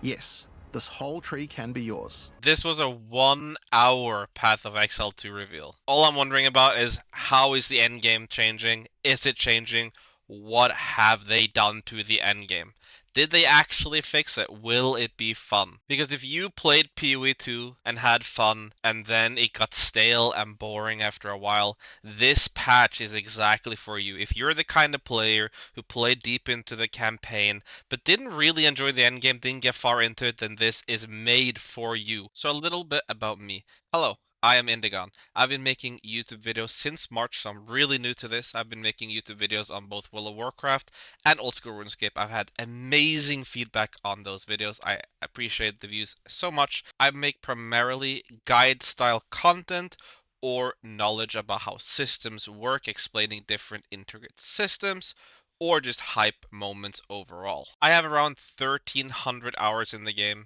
Yes, this whole tree can be yours. This was a 1 hour Path of Exile 2 reveal. All I'm wondering about is how is the endgame changing? Is it changing? What have they done to the endgame? Did they actually fix it? Will it be fun? Because if you played PoE 2 and had fun and then it got stale and boring after a while, this patch is exactly for you. If you're the kind of player who played deep into the campaign but didn't really enjoy the endgame, didn't get far into it, then this is made for you. So a little bit about me. Hello, I am IndieGone. I've been making YouTube videos since March, so I'm really new to this. I've been making YouTube videos on both World of Warcraft and Old School RuneScape. I've had amazing feedback on those videos. I appreciate the views so much. I make primarily guide style content or knowledge about how systems work, explaining different intricate systems, or just hype moments overall. I have around 1,300 hours in the game.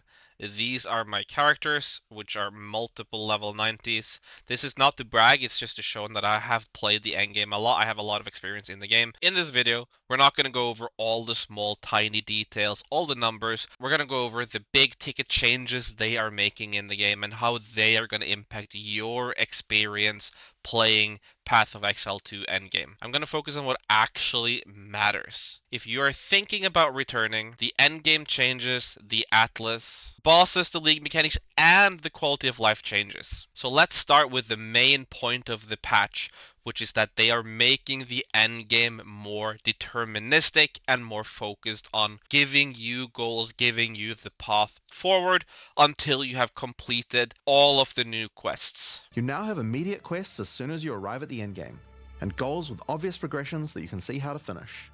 These are my characters, which are multiple level 90s. This is not to brag, it's just to show that I have played the endgame a lot. I have a lot of experience in the game. In this video, we're not going to go over all the small, tiny details, all the numbers. We're going to go over the big ticket changes they are making in the game and how they are going to impact your experience playing Path of Exile 2 Endgame. I'm going to focus on what actually matters. If you are thinking about returning, the endgame changes, the Atlas, bosses, the league mechanics, and the quality of life changes. So let's start with the main point of the patch, which is that they are making the endgame more deterministic and more focused on giving you goals, giving you the path forward until you have completed all of the new quests. You now have immediate quests as soon as you arrive at the endgame, and goals with obvious progressions that you can see how to finish.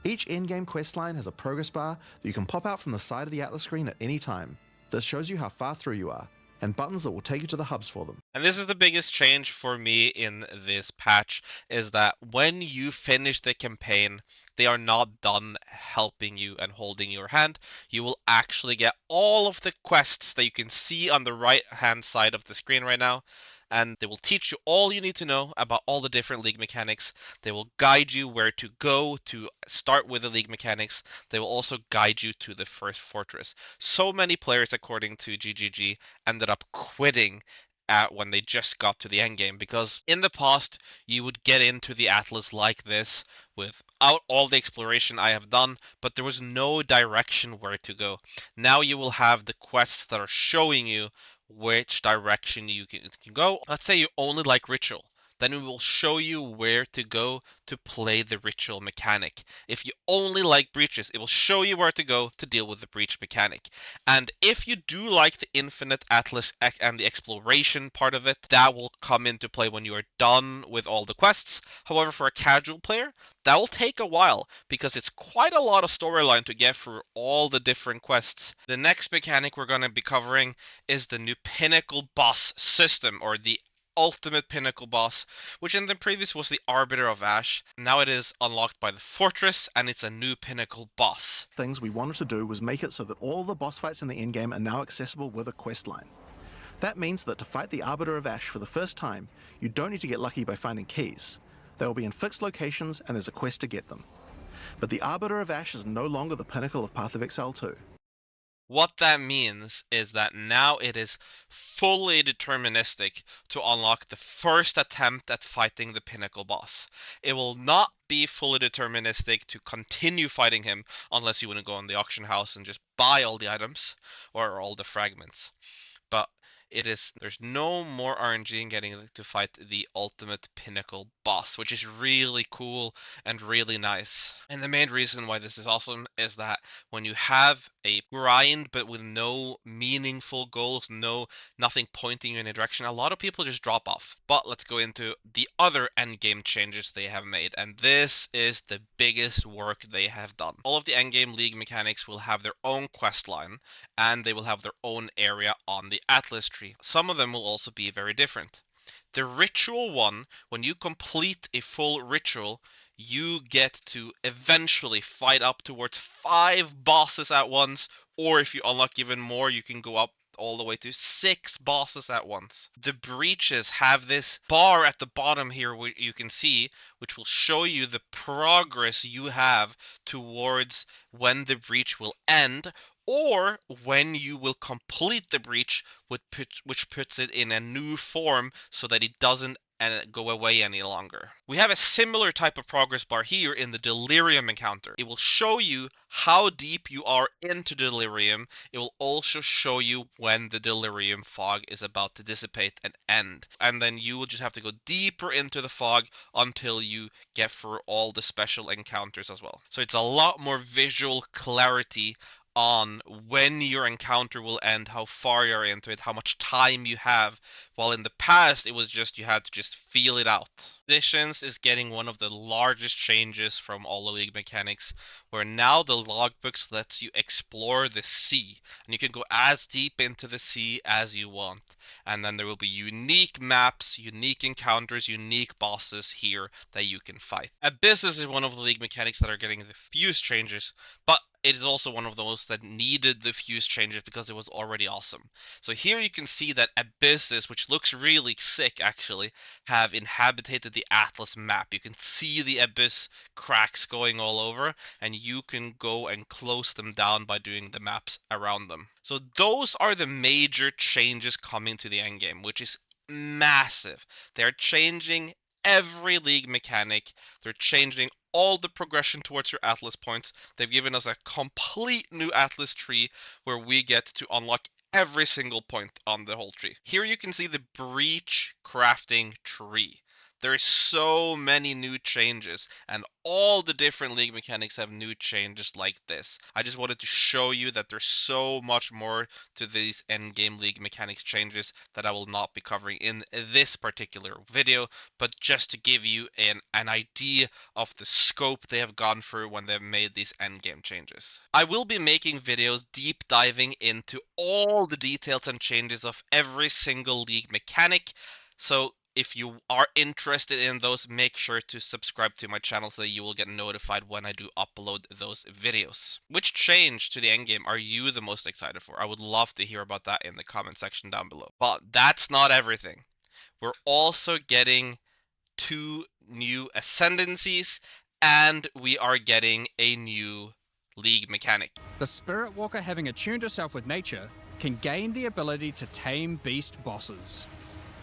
Each endgame questline has a progress bar that you can pop out from the side of the Atlas screen at any time. This shows you how far through you are, and buttons that will take you to the hubs for them. And this is the biggest change for me in this patch, is that when you finish the campaign, they are not done helping you and holding your hand. You will actually get all of the quests that you can see on the right hand side of the screen right now, and they will teach you all you need to know about all the different league mechanics. They will guide you where to go to start with the league mechanics. They will also guide you to the first fortress. So many players, according to GGG, ended up quitting when they just got to the end game, because in the past you would get into the Atlas like this without all the exploration I have done, but there was no direction where to go. Now you will have the quests that are showing you which direction you can go. Let's say you only like ritual. Then we will show you where to go to play the ritual mechanic. If you only like breaches, it will show you where to go to deal with the breach mechanic. And if you do like the infinite Atlas and the exploration part of it, that will come into play when you are done with all the quests. However, for a casual player, that will take a while because it's quite a lot of storyline to get through all the different quests. The next mechanic we're going to be covering is the new Pinnacle boss system, or the ultimate Pinnacle boss, which in the previous was the Arbiter of Ash. Now it is unlocked by the Fortress, and it's a new Pinnacle boss. Things we wanted to do was make it so that all the boss fights in the endgame are now accessible with a quest line. That means that to fight the Arbiter of Ash for the first time, you don't need to get lucky by finding keys. They will be in fixed locations and there's a quest to get them. But the Arbiter of Ash is no longer the pinnacle of Path of Exile 2. What that means is that now it is fully deterministic to unlock the first attempt at fighting the Pinnacle boss. It will not be fully deterministic to continue fighting him unless you want to go in the auction house and just buy all the items or all the fragments. But there's no more RNG in getting to fight the ultimate Pinnacle boss, which is really cool and really nice. And the main reason why this is awesome is that when you have a grind but with no meaningful goals, nothing pointing you in a direction, a lot of people just drop off. But let's go into the other endgame changes they have made, and this is the biggest work they have done. All of the endgame league mechanics will have their own quest line, and they will have their own area on the Atlas tree. Some of them will also be very different. The ritual one, when you complete a full ritual, you get to eventually fight up towards 5 bosses at once, or if you unlock even more, you can go up all the way to 6 bosses at once. The breaches have this bar at the bottom here you can see, which will show you the progress you have towards when the breach will end, or when you will complete the breach, which puts it in a new form so that it doesn't go away any longer. We have a similar type of progress bar here in the Delirium encounter. It will show you how deep you are into Delirium. It will also show you when the Delirium fog is about to dissipate and end. And then you will just have to go deeper into the fog until you get through all the special encounters as well. So it's a lot more visual clarity on when your encounter will end, how far you're into it, how much time you have, while in the past it was just you had to just feel it out. Additions is getting one of the largest changes from all the league mechanics, where now the logbooks lets you explore the sea, and you can go as deep into the sea as you want. And then there will be unique maps, unique encounters, unique bosses here that you can fight. Abysses is one of the league mechanics that are getting the fewest changes, but it is also one of those that needed the fewest changes because it was already awesome. So here you can see that Abysses, which looks really sick actually, have inhabited the Atlas map. You can see the Abyss cracks going all over, and you can go and close them down by doing the maps around them. So those are the major changes coming to the endgame, which is massive. They're changing every league mechanic. They're changing all the progression towards your Atlas points. They've given us a complete new Atlas tree where we get to unlock every single point on the whole tree. Here you can see the breach crafting tree. There is so many new changes, and all the different league mechanics have new changes like this. I just wanted to show you that there's so much more to these endgame league mechanics changes that I will not be covering in this particular video, but just to give you an idea of the scope they have gone through when they've made these endgame changes. I will be making videos deep diving into all the details and changes of every single league mechanic, so if you are interested in those, make sure to subscribe to my channel so that you will get notified when I do upload those videos. Which change to the endgame are you the most excited for? I would love to hear about that in the comment section down below. But that's not everything. We're also getting 2 new Ascendancies, and we are getting a new league mechanic. The Spirit Walker, having attuned herself with nature, can gain the ability to tame beast bosses,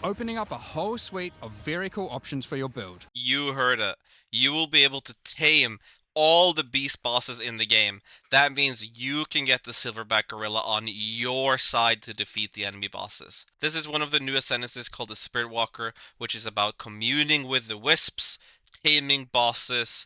opening up a whole suite of very cool options for your build. You heard it. You will be able to tame all the beast bosses in the game. That means you can get the Silverback Gorilla on your side to defeat the enemy bosses. This is one of the new Ascendancies called the Spirit Walker, which is about communing with the wisps, taming bosses,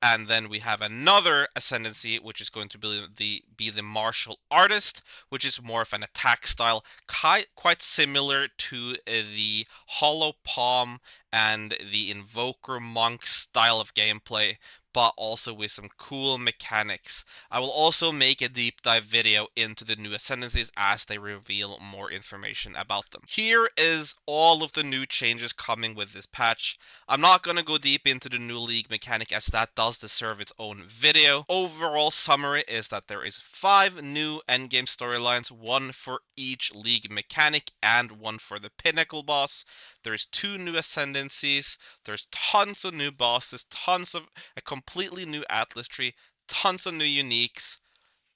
and then we have another Ascendancy, which is going to be the Martial Artist, which is more of an attack style, quite similar to the Hollow Palm and the Invoker Monk style of gameplay, but also with some cool mechanics. I will also make a deep dive video into the new Ascendancies as they reveal more information about them. Here is all of the new changes coming with this patch. I'm not going to go deep into the new league mechanic as that does deserve its own video. Overall summary is that there is 5 new endgame storylines, 1 for each league mechanic and 1 for the Pinnacle boss. There's 2 new Ascendancies, there's tons of new bosses, tons of a completely new Atlas tree, tons of new uniques,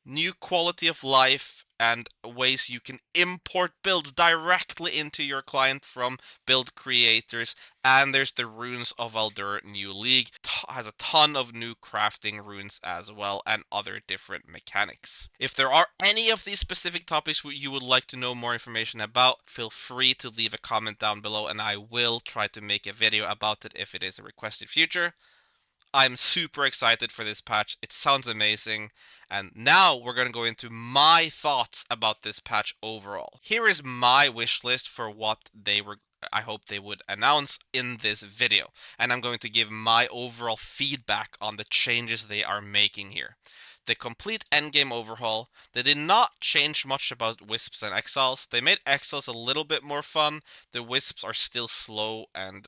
new quality of life, and ways you can import builds directly into your client from build creators. And there's the Runes of Aldur new league, has a ton of new crafting runes as well, and other different mechanics. If there are any of these specific topics you would like to know more information about, feel free to leave a comment down below and I will try to make a video about it if it is a requested future. I'm super excited for this patch. It sounds amazing. And now we're going to go into my thoughts about this patch overall. Here is my wish list for what I hope they would announce in this video. And I'm going to give my overall feedback on the changes they are making here. The complete endgame overhaul. They did not change much about Wisps and Exiles. They made Exiles a little bit more fun. The Wisps are still slow and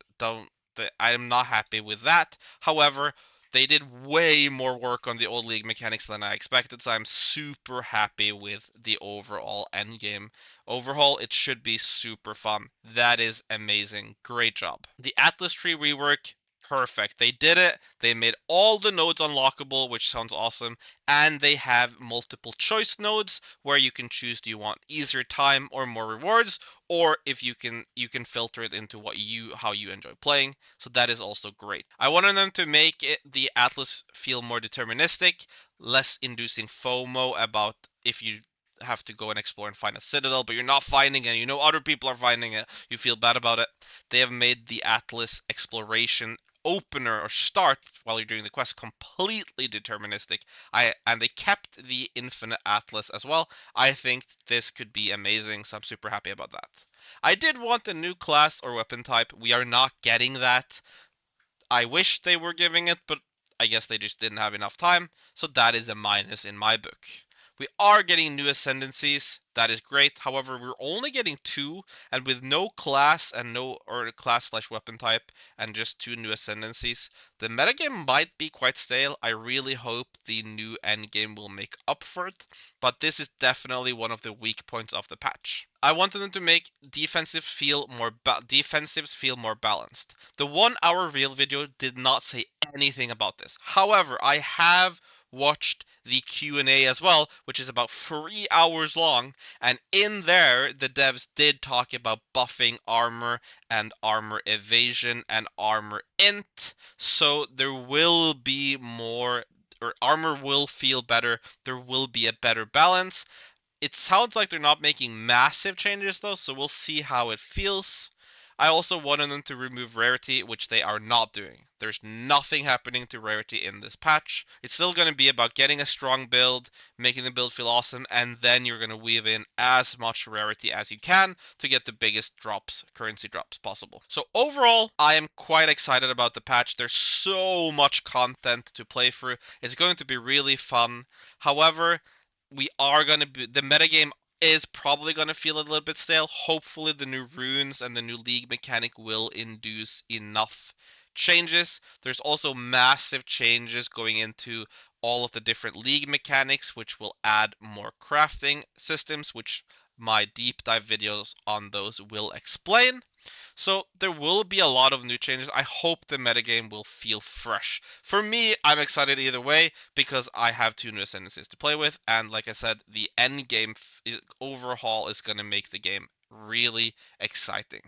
I'm not happy with that. However, they did way more work on the old league mechanics than I expected, so I'm super happy with the overall endgame overhaul. It should be super fun. That is amazing. Great job. The Atlas tree rework, perfect. They did it. They made all the nodes unlockable, which sounds awesome, and they have multiple choice nodes where you can choose, do you want easier time or more rewards, or if you can filter it into how you enjoy playing. So that is also great. I wanted them to make the Atlas feel more deterministic, less inducing FOMO about if you have to go and explore and find a citadel, but you're not finding it. You know other people are finding it. You feel bad about it. They have made the Atlas exploration opener or start while you're doing the quest completely deterministic. And they kept the infinite Atlas as well. I think this could be amazing, so I'm super happy about that. I did want a new class or weapon type. We are not getting that. I wish they were giving it, but I guess they just didn't have enough time, so that is a minus in my book. We are getting new Ascendancies. That is great. However, we're only getting 2, and with no class and or class/weapon type and just 2 new Ascendancies, the metagame might be quite stale. I really hope the new endgame will make up for it, but this is definitely one of the weak points of the patch. I wanted them to make defensives feel more balanced. The 1-hour real video did not say anything about this. However, I have watched the Q&A as well, which is about 3 hours long, and in there the devs did talk about buffing armor and armor evasion and armor int, so there will be more, or armor will feel better, there will be a better balance. It sounds like they're not making massive changes though, so we'll see how it feels. I also wanted them to remove rarity, which they are not doing. There's nothing happening to rarity in this patch. It's still going to be about getting a strong build, making the build feel awesome, and then you're going to weave in as much rarity as you can to get the biggest drops, currency drops possible. So overall, I am quite excited about the patch. There's so much content to play through. It's going to be really fun. However, the metagame is probably going to feel a little bit stale. Hopefully the new runes and the new league mechanic will induce enough changes. There's also massive changes going into all of the different league mechanics, which will add more crafting systems, which my deep dive videos on those will explain. So there will be a lot of new changes. I hope the metagame will feel fresh. For me, I'm excited either way because I have 2 new Ascendancies to play with, and like I said, the end game overhaul is going to make the game really exciting.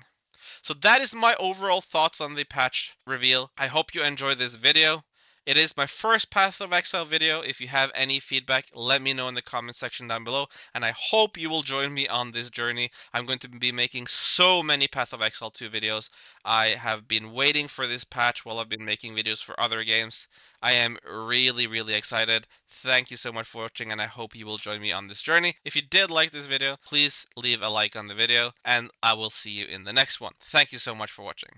So that is my overall thoughts on the patch reveal. I hope you enjoyed this video. It is my first Path of Exile video. If you have any feedback, let me know in the comment section down below. And I hope you will join me on this journey. I'm going to be making so many Path of Exile 2 videos. I have been waiting for this patch while I've been making videos for other games. I am really, really excited. Thank you so much for watching, and I hope you will join me on this journey. If you did like this video, please leave a like on the video, and I will see you in the next one. Thank you so much for watching.